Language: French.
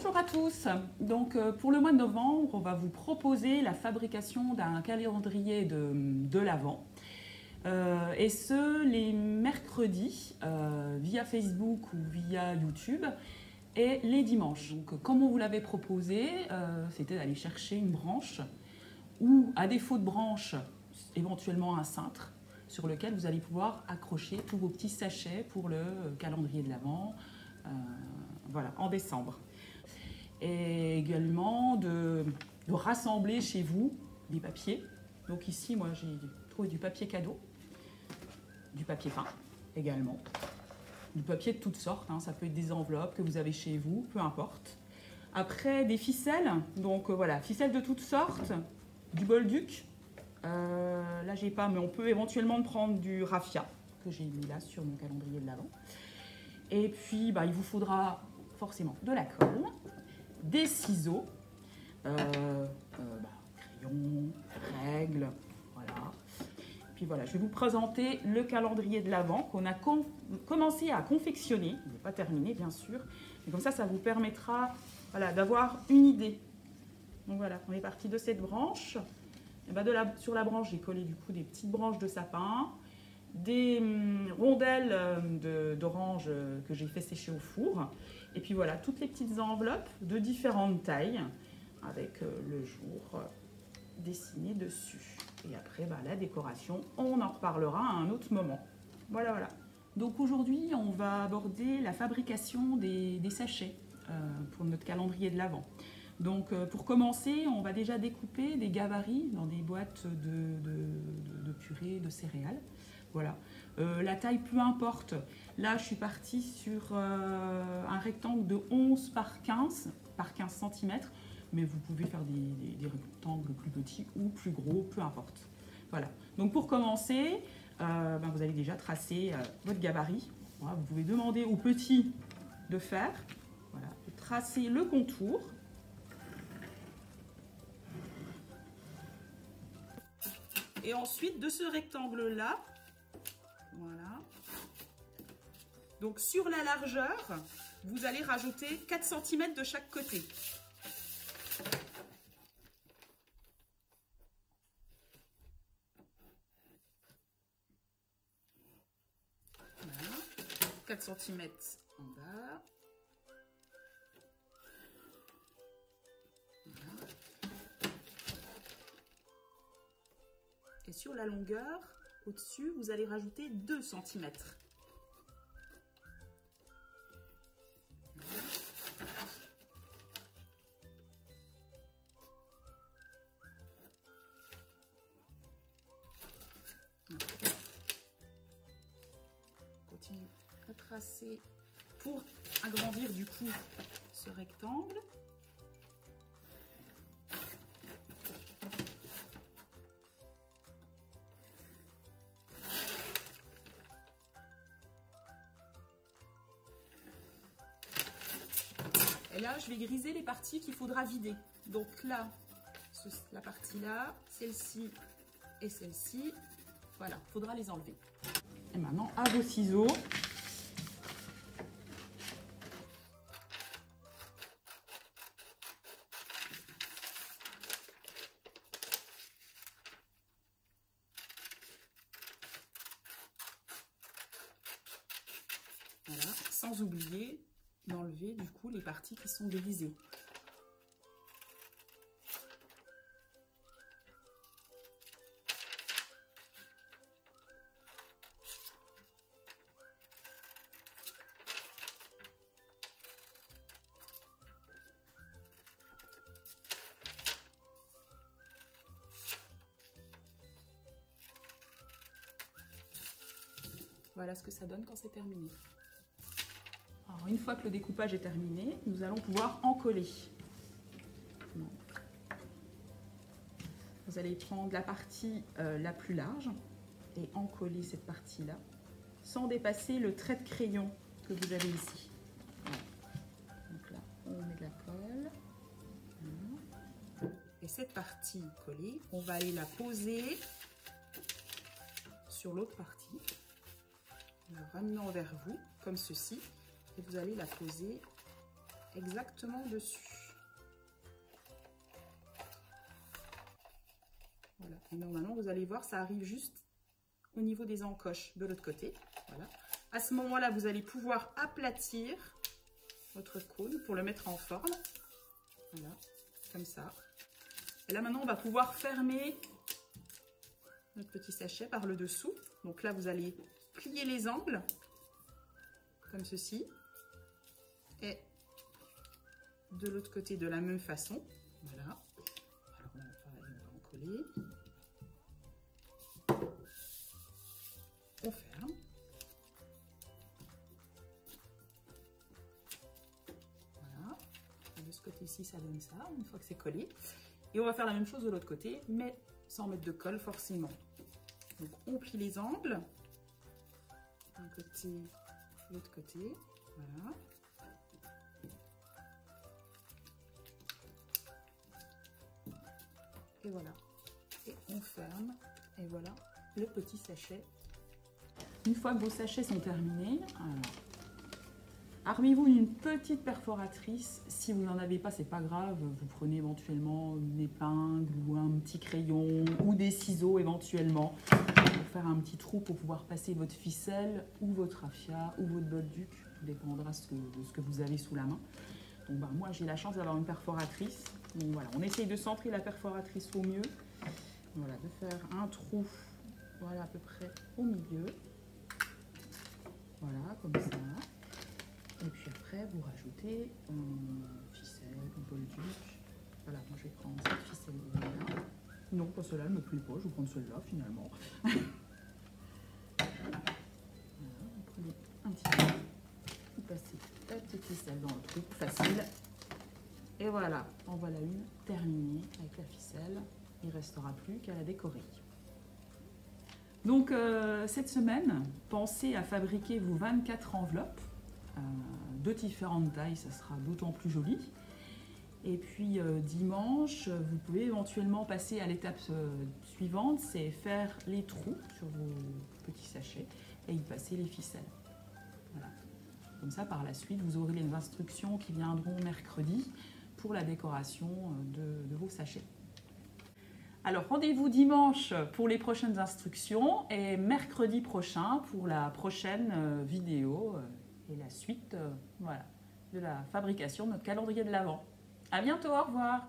Bonjour à tous. Donc pour le mois de novembre, on va vous proposer la fabrication d'un calendrier de l'Avent. Et ce, les mercredis, via Facebook ou via YouTube, et les dimanches. Donc comme on vous l'avait proposé, c'était d'aller chercher une branche, ou à défaut de branche, éventuellement un cintre, sur lequel vous allez pouvoir accrocher tous vos petits sachets pour le calendrier de l'Avent, voilà, en décembre. Et également de rassembler chez vous des papiers. Donc ici, moi, j'ai trouvé du papier cadeau, du papier peint également, du papier de toutes sortes, hein, ça peut être des enveloppes que vous avez chez vous, peu importe. Après, des ficelles, donc voilà, ficelles de toutes sortes, du bolduc. Là, j'ai pas, mais on peut éventuellement prendre du raffia, que j'ai mis là sur mon calendrier de l'Avent. Et puis, il vous faudra forcément de la colle, des ciseaux, crayons, règles, voilà. Puis voilà, je vais vous présenter le calendrier de l'Avent qu'on a commencé à confectionner. Il n'est pas terminé, bien sûr, mais comme ça vous permettra, voilà, d'avoir une idée. Donc voilà, on est parti de cette branche. Et sur la branche, j'ai collé du coup des petites branches de sapin, des rondelles d'orange que j'ai fait sécher au four. Et puis voilà, toutes les petites enveloppes de différentes tailles avec le jour dessiné dessus. Et après, la décoration, on en reparlera à un autre moment. Voilà, voilà. Donc aujourd'hui, on va aborder la fabrication des sachets pour notre calendrier de l'Avent. Donc pour commencer, on va déjà découper des gabarits dans des boîtes de purée de céréales. Voilà. La taille, peu importe. Là, je suis partie sur un rectangle de 11 par 15 cm. Mais vous pouvez faire des rectangles plus petits ou plus gros, peu importe. Voilà. Donc pour commencer, vous allez déjà tracer votre gabarit. Voilà, vous pouvez demander au petit de faire. Voilà, de tracer le contour. Et ensuite, de ce rectangle-là, voilà. Donc sur la largeur, vous allez rajouter 4 cm de chaque côté. Voilà. 4 cm en bas. Voilà. Et sur la longueur, au-dessus, vous allez rajouter 2 cm. Continue à tracer pour agrandir du coup ce rectangle. Et là, je vais griser les parties qu'il faudra vider. Donc là, la partie là, celle-ci et celle-ci, voilà, il faudra les enlever. Et maintenant, à vos ciseaux. Voilà, sans oublier d'enlever du coup les parties qui sont grisées. Voilà ce que ça donne quand c'est terminé. Alors, une fois que le découpage est terminé, nous allons pouvoir encoller. Vous allez prendre la partie la plus large et encoller cette partie-là, sans dépasser le trait de crayon que vous avez ici. Voilà. Donc là, on met de la colle. Voilà. Et cette partie collée, on va aller la poser sur l'autre partie, en la ramenant vers vous, comme ceci. Et vous allez la poser exactement dessus. Voilà. Et normalement, vous allez voir, ça arrive juste au niveau des encoches de l'autre côté. Voilà. À ce moment-là, vous allez pouvoir aplatir votre cône pour le mettre en forme. Voilà, comme ça. Et là, maintenant, on va pouvoir fermer notre petit sachet par le dessous. Donc là, vous allez plier les angles, comme ceci. Et de l'autre côté, de la même façon. Voilà. Alors, on va en coller. On ferme. Voilà. De ce côté-ci, ça donne ça, une fois que c'est collé. Et on va faire la même chose de l'autre côté, mais sans mettre de colle forcément. Donc, on plie les angles. D'un côté, l'autre côté. Voilà. Et voilà. Et on ferme. Et voilà le petit sachet. Une fois que vos sachets sont terminés, armez-vous une petite perforatrice. Si vous n'en avez pas, c'est pas grave. Vous prenez éventuellement une épingle ou un petit crayon ou des ciseaux éventuellement pour faire un petit trou pour pouvoir passer votre ficelle ou votre raffia ou votre bolduc. Tout dépendra de ce que vous avez sous la main. Donc moi j'ai la chance d'avoir une perforatrice. Donc voilà, on essaye de centrer la perforatrice au mieux. Voilà, de faire un trou, voilà à peu près au milieu. Voilà, comme ça. Et puis après, vous rajoutez une ficelle, une bolduc. Voilà, moi je vais prendre cette ficelle-là. Non, pas celle-là, elle ne me plaît pas, je vais prendre celle-là finalement. Voilà, vous prenez un petit peu, vous passez la petite ficelle dans le trou, facile. Et voilà, en voilà une terminée avec la ficelle. Il ne restera plus qu'à la décorer. Donc cette semaine, pensez à fabriquer vos 24 enveloppes de différentes tailles, ça sera d'autant plus joli. Et puis dimanche, vous pouvez éventuellement passer à l'étape suivante, c'est faire les trous sur vos petits sachets et y passer les ficelles. Voilà. Comme ça, par la suite, vous aurez les instructions qui viendront mercredi pour la décoration de vos sachets. Alors, rendez-vous dimanche pour les prochaines instructions et mercredi prochain pour la prochaine vidéo et la suite voilà, de la fabrication de notre calendrier de l'Avent. À bientôt, au revoir.